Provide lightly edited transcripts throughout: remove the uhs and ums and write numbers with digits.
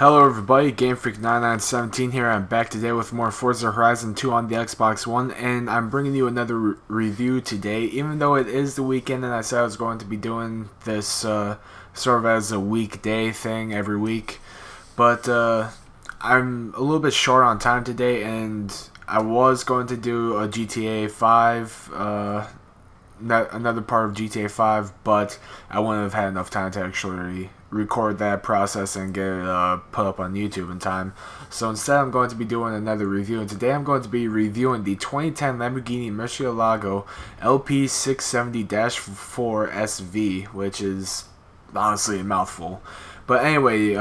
Hello everybody, GameFreak9917 here. I'm back today with more Forza Horizon 2 on the Xbox One, and I'm bringing you another review today, even though it is the weekend and I said I was going to be doing this sort of as a weekday thing every week. But I'm a little bit short on time today, and I was going to do a GTA 5, another part of GTA 5, but I wouldn't have had enough time to actually record that process and get it put up on YouTube in time. So instead I'm going to be doing another review, and today I'm going to be reviewing the 2010 Lamborghini MURCIELAGO LP670-4 SV, which is honestly a mouthful. But anyway,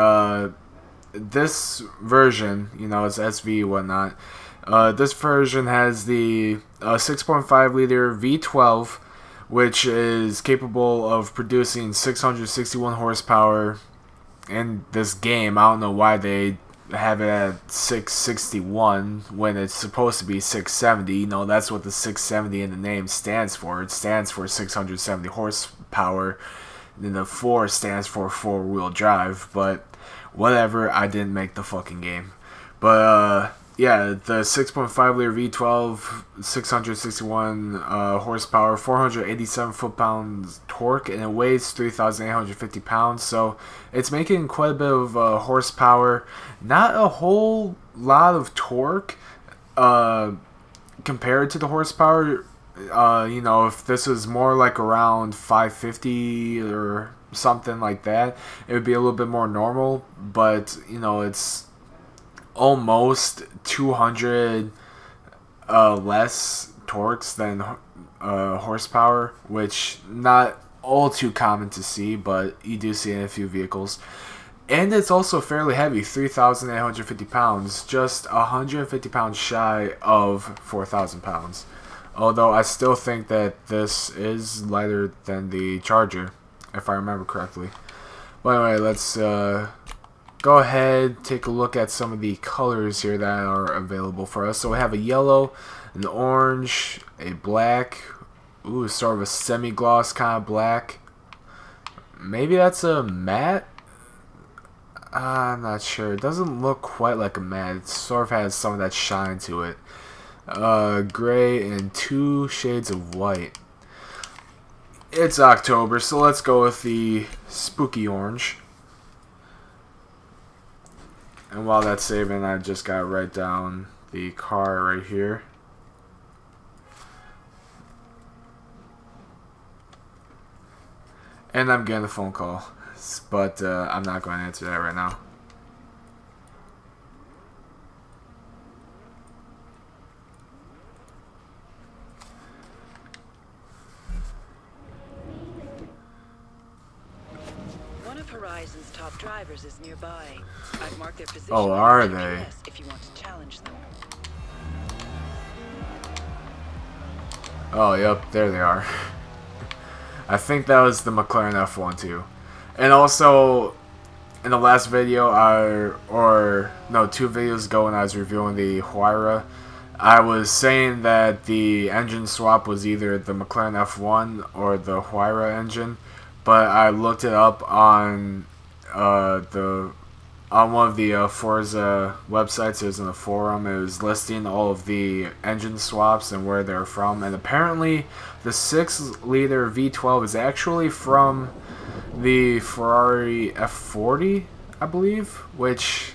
this version, you know, it's SV and whatnot. This version has the 6.5 liter V12, which is capable of producing 661 horsepower. In this game, I don't know why they have it at 661 when it's supposed to be 670. You know, that's what the 670 in the name stands for. It stands for 670 horsepower. And then the 4 stands for four-wheel drive. But whatever, I didn't make the fucking game. But yeah, the 6.5 liter V12, 661 horsepower, 487 foot-pounds torque, and it weighs 3,850 pounds. So it's making quite a bit of horsepower. Not a whole lot of torque compared to the horsepower. You know, if this was more like around 550 or something like that, it would be a little bit more normal. But you know, it's almost 200 less torques than horsepower, which not all too common to see, but you do see in a few vehicles. And it's also fairly heavy, 3,850 pounds, just 150 pounds shy of 4,000 pounds. Although I still think that this is lighter than the Charger, if I remember correctly. But anyway, let's go ahead, take a look at some of the colors here that are available for us. So we have a yellow, an orange, a black, ooh, sort of a semi-gloss kind of black. Maybe that's a matte? I'm not sure. It doesn't look quite like a matte. It sort of has some of that shine to it. Gray and 2 shades of white. It's October, so let's go with the spooky orange. And while that's saving, I just gotta write down the car right here. And I'm getting a phone call, but I'm not going to answer that right now. Horizon's top drivers is nearby. I've marked their position. Oh, are they? If you want to challenge them. Oh, yep, there they are. I think that was the McLaren F1 too. And also, in the last video, no, 2 videos ago when I was reviewing the Huayra, I was saying that the engine swap was either the McLaren F1 or the Huayra engine. But I looked it up on one of the Forza websites. It was in the forum. It was listing all of the engine swaps and where they're from. And apparently, the 6-liter V12 is actually from the Ferrari F40, I believe. Which,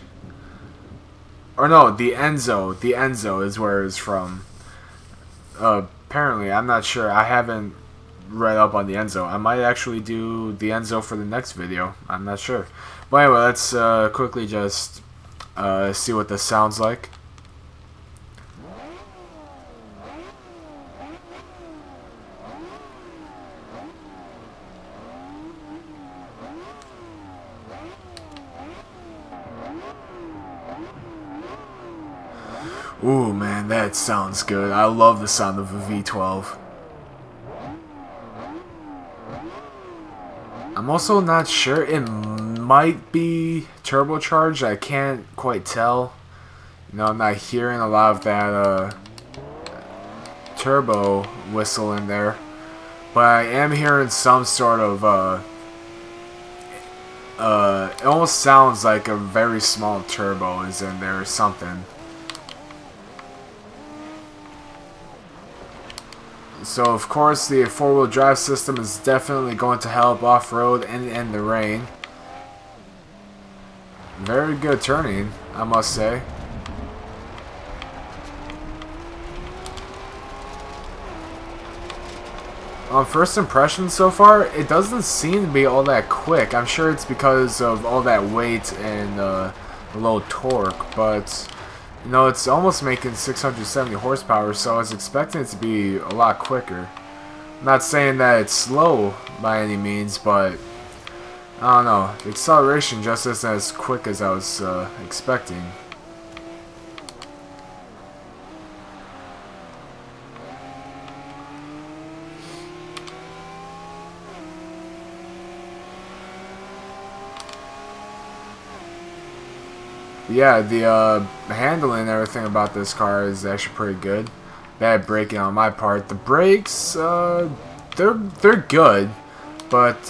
or no, the Enzo. The Enzo is where it's from. Apparently, I'm not sure. I haven't read up on the Enzo. I might actually do the Enzo for the next video. I'm not sure. But anyway, let's quickly just see what this sounds like. Ooh, man, that sounds good. I love the sound of a V12. I'm also not sure. It might be turbocharged. I can't quite tell. You know, I'm not hearing a lot of that turbo whistle in there. But I am hearing some sort of It almost sounds like a very small turbo is in there or something. So of course the four-wheel drive system is definitely going to help off-road and in the rain. Very good turning, I must say. On first impression so far, it doesn't seem to be all that quick. I'm sure it's because of all that weight and low torque, but you know, it's almost making 670 horsepower, so I was expecting it to be a lot quicker. I'm not saying that it's slow by any means, but I don't know. The acceleration just isn't as quick as I was expecting. Yeah, the handling and everything about this car is actually pretty good. Bad braking on my part. The brakes, they're good, but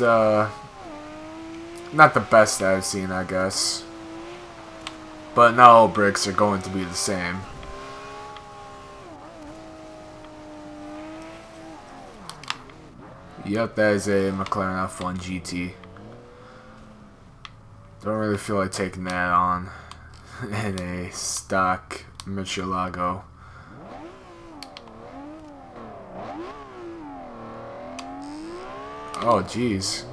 not the best that I've seen, I guess. But not all brakes are going to be the same. Yep, that is a McLaren F1 GT. Don't really feel like taking that on in a stock MURCIELAGO. Oh jeez.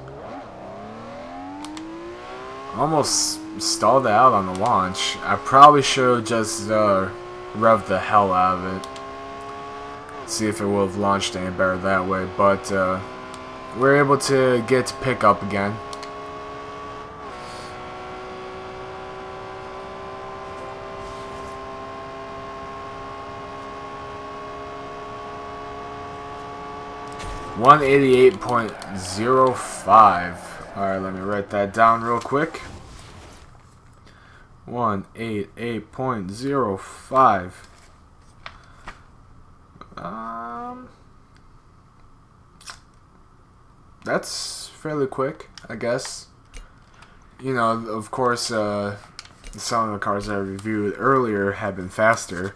Almost stalled out on the launch. I probably should have just revved the hell out of it. See if it would have launched any better that way, but we're able to get to pick up again. $188.05. Alright, let me write that down real quick. 188.05. That's fairly quick, I guess. You know, of course, some of the cars I reviewed earlier have been faster.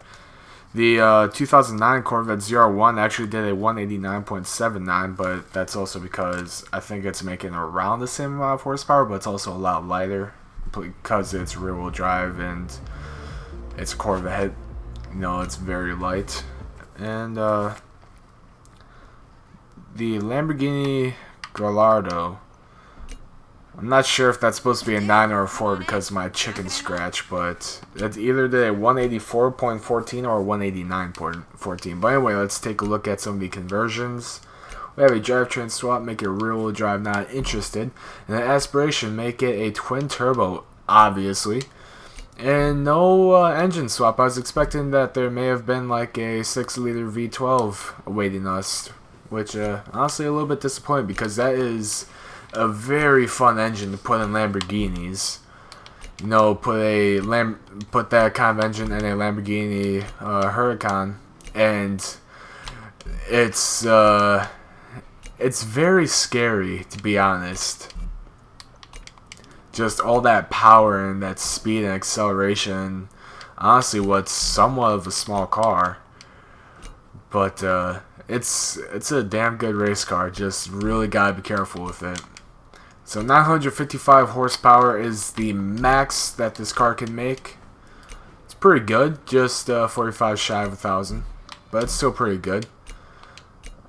The 2009 Corvette ZR1 actually did a 189.79, but that's also because I think it's making around the same amount of horsepower, but it's also a lot lighter because it's rear-wheel drive and it's a Corvette. You know, it's very light. And the Lamborghini Gallardo, I'm not sure if that's supposed to be a 9 or a 4 because of my chicken scratch, but it's either the 184.14 or 189.14. But anyway, let's take a look at some of the conversions. We have a drivetrain swap, make it rear-wheel drive, not interested. And an aspiration, make it a twin turbo, obviously. And no engine swap. I was expecting that there may have been like a 6-liter V12 awaiting us, which honestly a little bit disappointing because that is a very fun engine to put in Lamborghinis. You know, put that kind of engine in a Lamborghini Huracan, and it's very scary, to be honest. Just all that power and that speed and acceleration. Honestly, what's somewhat of a small car, but it's a damn good race car. Just really gotta be careful with it. So 955 horsepower is the max that this car can make. It's pretty good, just 45 shy of 1,000, but it's still pretty good.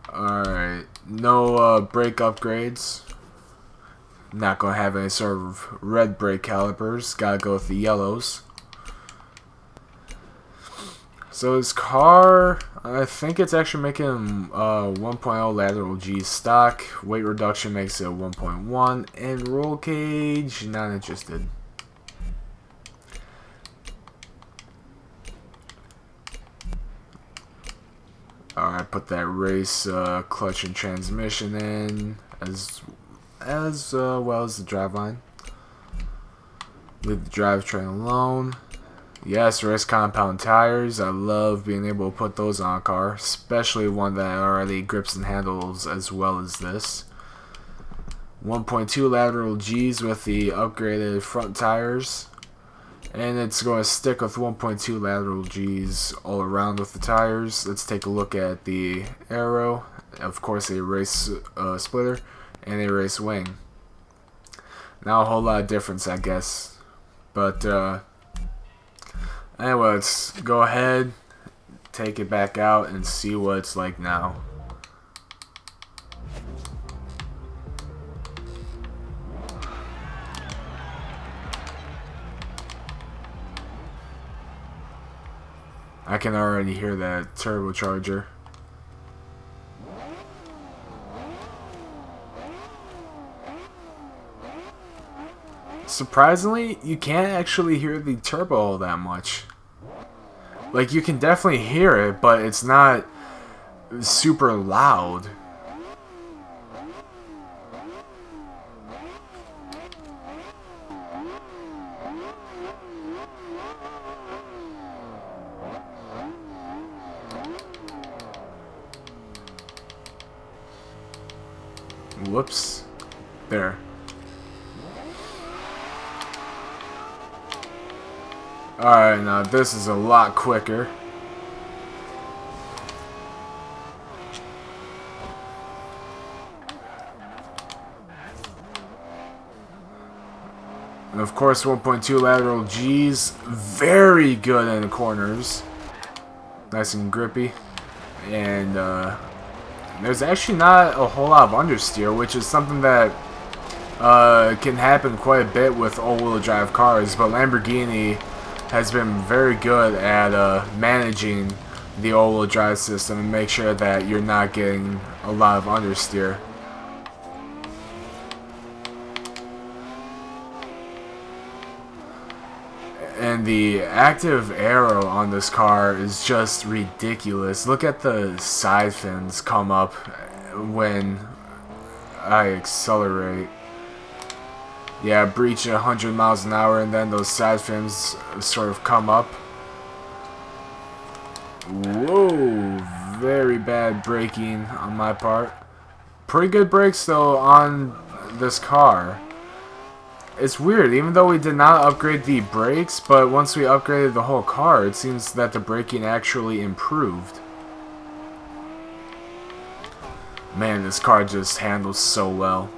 Alright, no brake upgrades. Not going to have any sort of red brake calipers, gotta go with the yellows. So this car, I think it's actually making 1.0 lateral G stock. Weight reduction makes it 1.1. And roll cage, not interested. Alright, put that race clutch and transmission in as well as the driveline. Leave the drivetrain alone. Yes, race compound tires. I love being able to put those on a car, especially one that already grips and handles as well as this. 1.2 lateral G's with the upgraded front tires. And it's going to stick with 1.2 lateral G's all around with the tires. Let's take a look at the aero. Of course, a race splitter and a race wing. Not a whole lot of difference, I guess. But anyway, let's go ahead, take it back out, and see what it's like now. I can already hear that turbocharger. Surprisingly, you can't actually hear the turbo all that much. Like, you can definitely hear it, but it's not super loud. Whoops. There. Alright, now this is a lot quicker. And of course, 1.2 lateral G's. Very good in the corners. Nice and grippy. And there's actually not a whole lot of understeer, which is something that can happen quite a bit with all-wheel drive cars, but Lamborghini has been very good at managing the all-wheel drive system and make sure that you're not getting a lot of understeer. And the active aero on this car is just ridiculous. Look at the side fins come up when I accelerate. Yeah, breach 100 miles an hour, and then those side fins sort of come up. Whoa, very bad braking on my part. Pretty good brakes though on this car. It's weird, even though we did not upgrade the brakes, but once we upgraded the whole car, it seems that the braking actually improved. Man, this car just handles so well.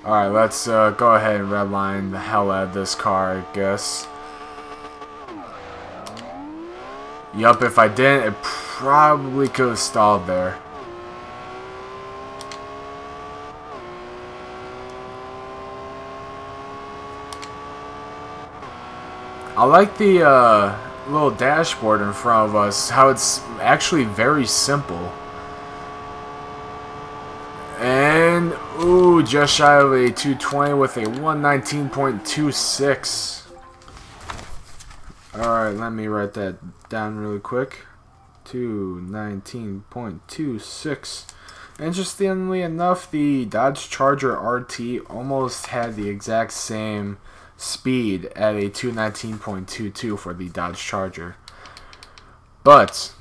Alright, let's go ahead and redline the hell out of this car, I guess. Yup, if I didn't, it probably could have stalled there. I like the little dashboard in front of us, how it's actually very simple. And, ooh, just shy of a 220 with a 119.26. Alright, let me write that down really quick. 219.26. Interestingly enough, the Dodge Charger RT almost had the exact same speed at a 219.22 for the Dodge Charger. But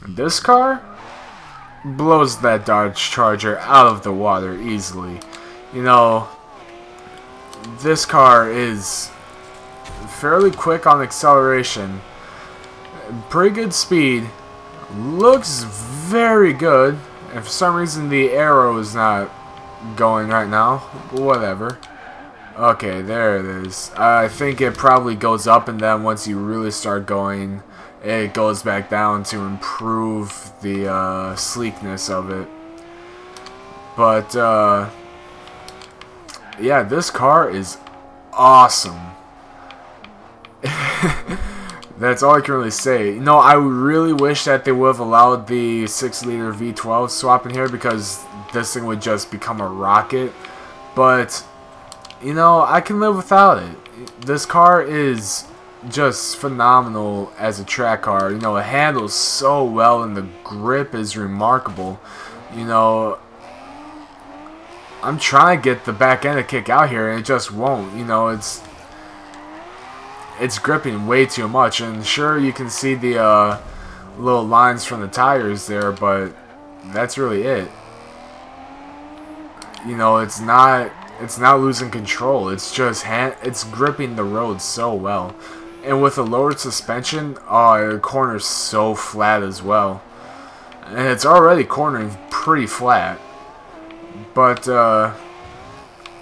this car blows that Dodge Charger out of the water easily. You know, this car is fairly quick on acceleration, pretty good speed, looks very good, and for some reason the arrow is not going right now. Whatever. Okay, there it is. I think it probably goes up, and then once you really start going, it goes back down to improve the sleekness of it. But yeah, this car is awesome. That's all I can really say. You know, I really wish that they would have allowed the 6-liter V12 swap in here, because this thing would just become a rocket. But you know, I can live without it. This car is just phenomenal as a track car. You know, it handles so well, and the grip is remarkable. You know, I'm trying to get the back end to kick out here, and it just won't. You know, it's it's gripping way too much. And sure, you can see the little lines from the tires there, but that's really it. You know, it's not losing control. It's just it's gripping the road so well. And with a lowered suspension, it corners so flat as well. And it's already cornering pretty flat. But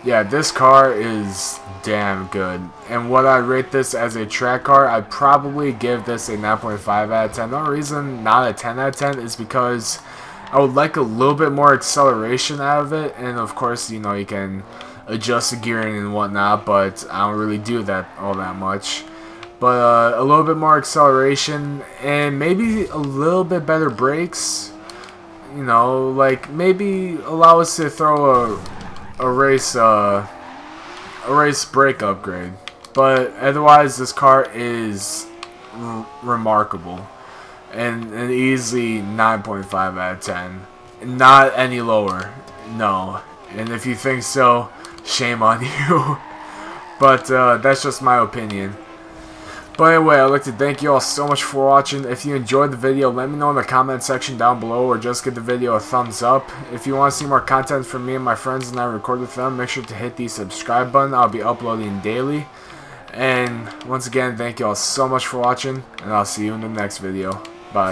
yeah, this car is damn good. And what I rate this as a track car, I'd probably give this a 9.5 out of 10. The only reason not a 10 out of 10 is because I would like a little bit more acceleration out of it. And of course, you know, you can adjust the gearing and whatnot, but I don't really do that all that much. But a little bit more acceleration and maybe a little bit better brakes. You know, like maybe allow us to throw a race brake upgrade. But otherwise, this car is remarkable and an easy 9.5 out of 10. Not any lower, no. And if you think so, shame on you. But that's just my opinion. But anyway, I'd like to thank you all so much for watching. If you enjoyed the video, let me know in the comment section down below, or just give the video a thumbs up. If you want to see more content from me and my friends and I record with them, make sure to hit the subscribe button. I'll be uploading daily. And once again, thank you all so much for watching, and I'll see you in the next video.